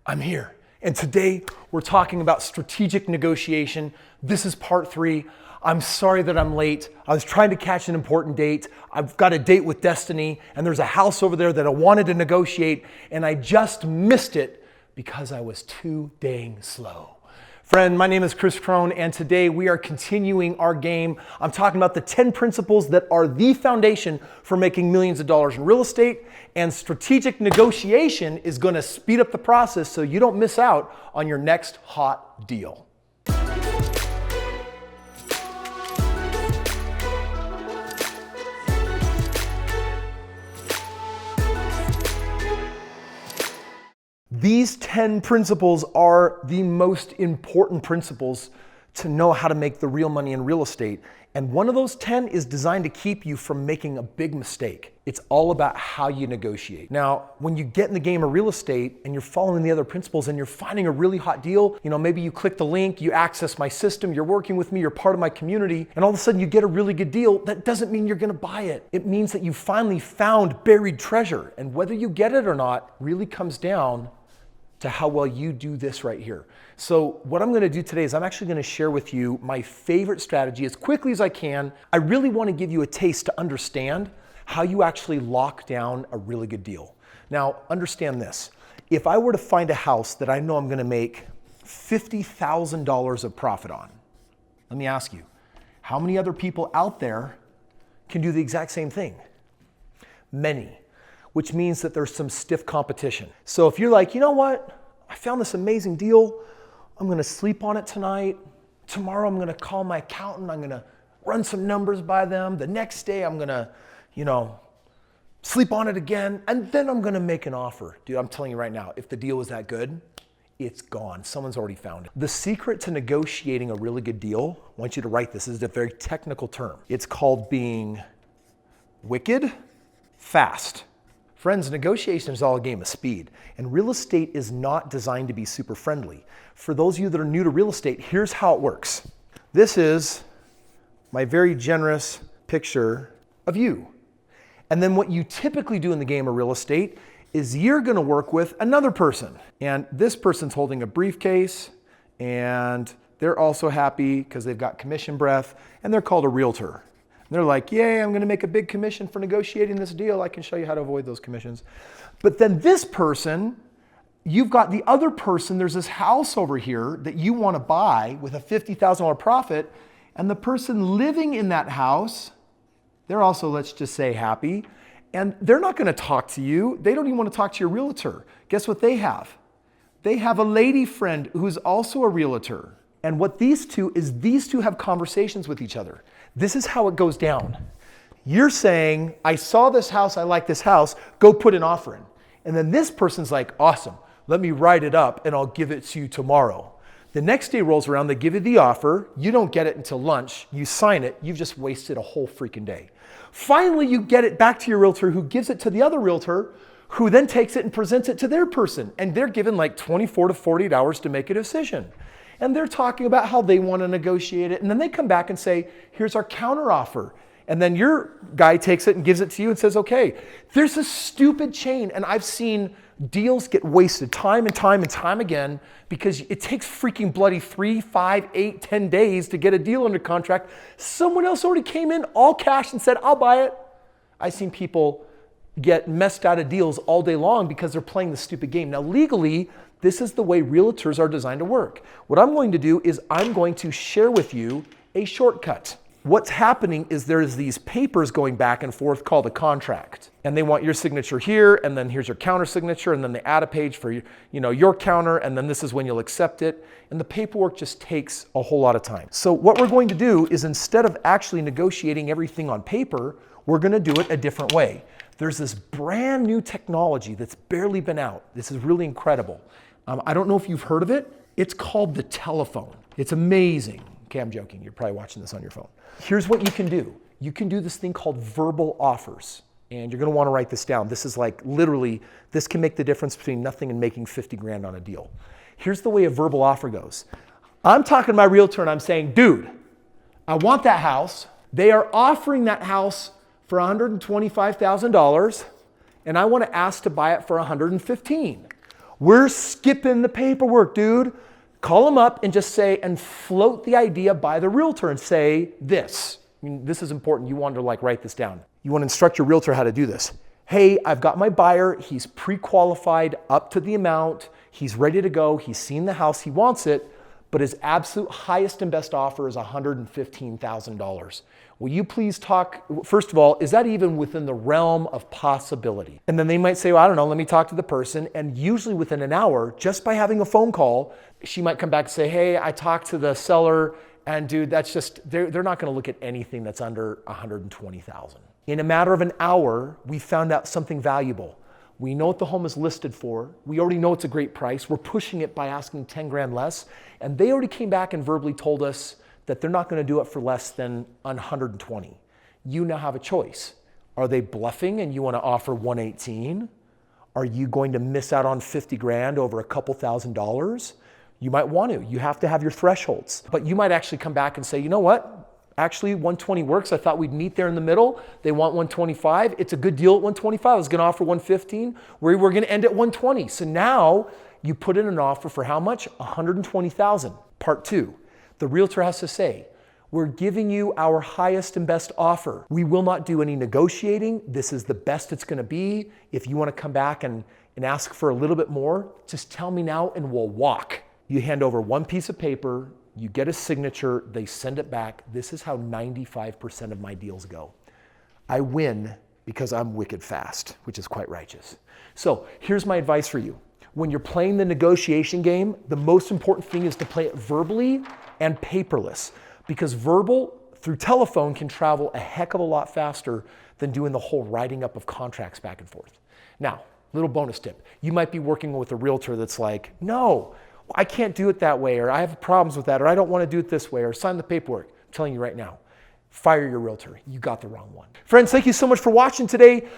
I'm here. And today we're talking about strategic negotiation. This is part 3. I'm sorry that I'm late. I was trying to catch an important date. I've got a date with destiny, and there's a house over there that I wanted to negotiate, and I just missed it because I was too dang slow. Friend, my name is Kris Krohn, and today we are continuing our game. I'm talking about the 10 principles that are the foundation for making millions of dollars in real estate, and strategic negotiation is going to speed up the process so you don't miss out on your next hot deal. These 10 principles are the most important principles to know how to make the real money in real estate. And one of those 10 is designed to keep you from making a big mistake. It's all about how you negotiate. Now, when you get in the game of real estate and you're following the other principles and you're finding a really hot deal, maybe you click the link, you access my system, you're working with me, you're part of my community, and all of a sudden you get a really good deal, that doesn't mean you're gonna buy it. It means that you finally found buried treasure. And whether you get it or not really comes down to how well you do this right here. So what I'm gonna do today is I'm actually gonna share with you my favorite strategy as quickly as I can. I really wanna give you a taste to understand how you actually lock down a really good deal. Now, understand this. If I were to find a house that I know I'm gonna make $50,000 of profit on, let me ask you, how many other people out there can do the exact same thing? Many. Which means that there's some stiff competition. So if you're like, you know what? I found this amazing deal. I'm gonna sleep on it tonight. Tomorrow I'm gonna call my accountant. I'm gonna run some numbers by them. The next day I'm gonna, sleep on it again. And then I'm gonna make an offer. Dude, I'm telling you right now, if the deal was that good, it's gone. Someone's already found it. The secret to negotiating a really good deal, I want you to write this. This is a very technical term. It's called being wicked fast. Friends, negotiation is all a game of speed, and real estate is not designed to be super friendly. For those of you that are new to real estate, here's how it works. This is my very generous picture of you. And then what you typically do in the game of real estate is you're gonna work with another person. And this person's holding a briefcase, and they're also happy because they've got commission breath, and they're called a realtor. They're like, yay, I'm gonna make a big commission for negotiating this deal. I can show you how to avoid those commissions. But then this person, you've got the other person, there's this house over here that you wanna buy with a $50,000 profit, and the person living in that house, they're also, let's just say, happy, and they're not gonna talk to you. They don't even wanna talk to your realtor. Guess what they have? They have a lady friend who's also a realtor. And what these two have conversations with each other. This is how it goes down. You're saying, I saw this house, I like this house, go put an offer in. And then this person's like, awesome, let me write it up and I'll give it to you tomorrow. The next day rolls around, they give you the offer, you don't get it until lunch, you sign it, you've just wasted a whole freaking day. Finally, you get it back to your realtor who gives it to the other realtor who then takes it and presents it to their person. And they're given like 24 to 48 hours to make a decision. And they're talking about how they want to negotiate it. And then they come back and say, here's our counter offer. And then your guy takes it and gives it to you and says, okay, there's a stupid chain. And I've seen deals get wasted time and time and time again because it takes freaking bloody 3, 5, 8, 10 days to get a deal under contract. Someone else already came in all cash and said, I'll buy it. I've seen people get messed out of deals all day long because they're playing the stupid game. Now, legally, this is the way realtors are designed to work. What I'm going to do is I'm going to share with you a shortcut. What's happening is there's these papers going back and forth called a contract. And they want your signature here, and then here's your counter signature, and then they add a page for your counter, and then this is when you'll accept it. And the paperwork just takes a whole lot of time. So what we're going to do is instead of actually negotiating everything on paper, we're gonna do it a different way. There's this brand new technology that's barely been out. This is really incredible. I don't know if you've heard of it. It's called the telephone. It's amazing. Okay, I'm joking. You're probably watching this on your phone. Here's what you can do. You can do this thing called verbal offers. And you're gonna wanna write this down. This is like literally, this can make the difference between nothing and making 50 grand on a deal. Here's the way a verbal offer goes. I'm talking to my realtor and I'm saying, dude, I want that house. They are offering that house for $125,000 and I wanna ask to buy it for $115,000. We're skipping the paperwork, dude. Call them up and just say, and float the idea by the realtor and say this. I mean, this is important. You want to like write this down. You want to instruct your realtor how to do this. Hey, I've got my buyer. He's pre-qualified up to the amount. He's ready to go. He's seen the house. He wants it, but his absolute highest and best offer is $115,000. Will you please talk, first of all, is that even within the realm of possibility? And then they might say, well, I don't know, let me talk to the person. And usually within an hour, just by having a phone call, she might come back and say, hey, I talked to the seller, and dude, that's just, they're not gonna look at anything that's under $120,000. In a matter of an hour, we found out something valuable. We know what the home is listed for. We already know it's a great price. We're pushing it by asking 10 grand less. And they already came back and verbally told us that they're not going to do it for less than 120. You now have a choice. Are they bluffing and you want to offer 118? Are you going to miss out on 50 grand over a couple $1,000s? You might want to. You have to have your thresholds. But you might actually come back and say, you know what? Actually, 120 works. I thought we'd meet there in the middle. They want 125. It's a good deal at 125. I was going to offer 115. We're going to end at 120. So now you put in an offer for how much? 120,000. Part two, the realtor has to say, we're giving you our highest and best offer. We will not do any negotiating. This is the best it's going to be. If you want to come back and ask for a little bit more, just tell me now and we'll walk. You hand over one piece of paper. You get a signature, they send it back. This is how 95% of my deals go. I win because I'm wicked fast, which is quite righteous. So here's my advice for you. When you're playing the negotiation game, the most important thing is to play it verbally and paperless, because verbal through telephone can travel a heck of a lot faster than doing the whole writing up of contracts back and forth. Now, little bonus tip. You might be working with a realtor that's like, no, I can't do it that way, or I have problems with that, or I don't want to do it this way, or sign the paperwork. I'm telling you right now, fire your realtor. You got the wrong one. Friends, thank you so much for watching today.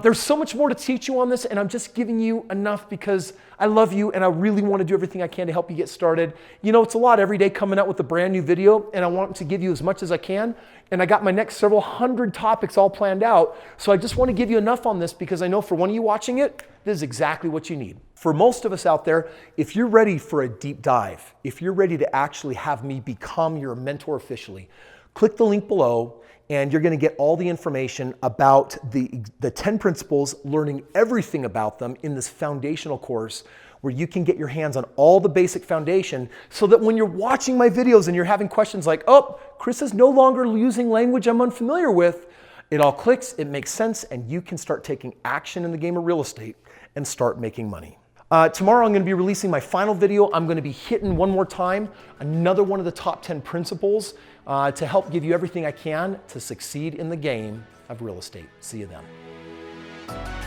There's so much more to teach you on this, and I'm just giving you enough because I love you and I really want to do everything I can to help you get started. You know, it's a lot every day coming out with a brand new video, and I want to give you as much as I can. And I got my next several hundred topics all planned out. So I just want to give you enough on this because I know for one of you watching it, this is exactly what you need. For most of us out there, if you're ready for a deep dive, if you're ready to actually have me become your mentor officially, click the link below and you're going to get all the information about the 10 principles, learning everything about them in this foundational course where you can get your hands on all the basic foundation so that when you're watching my videos and you're having questions like, oh, Kris is no longer using language I'm unfamiliar with, it all clicks, it makes sense, and you can start taking action in the game of real estate and start making money. Tomorrow I'm going to be releasing my final video. I'm going to be hitting one more time another one of the top 10 principles to help give you everything I can to succeed in the game of real estate. See you then.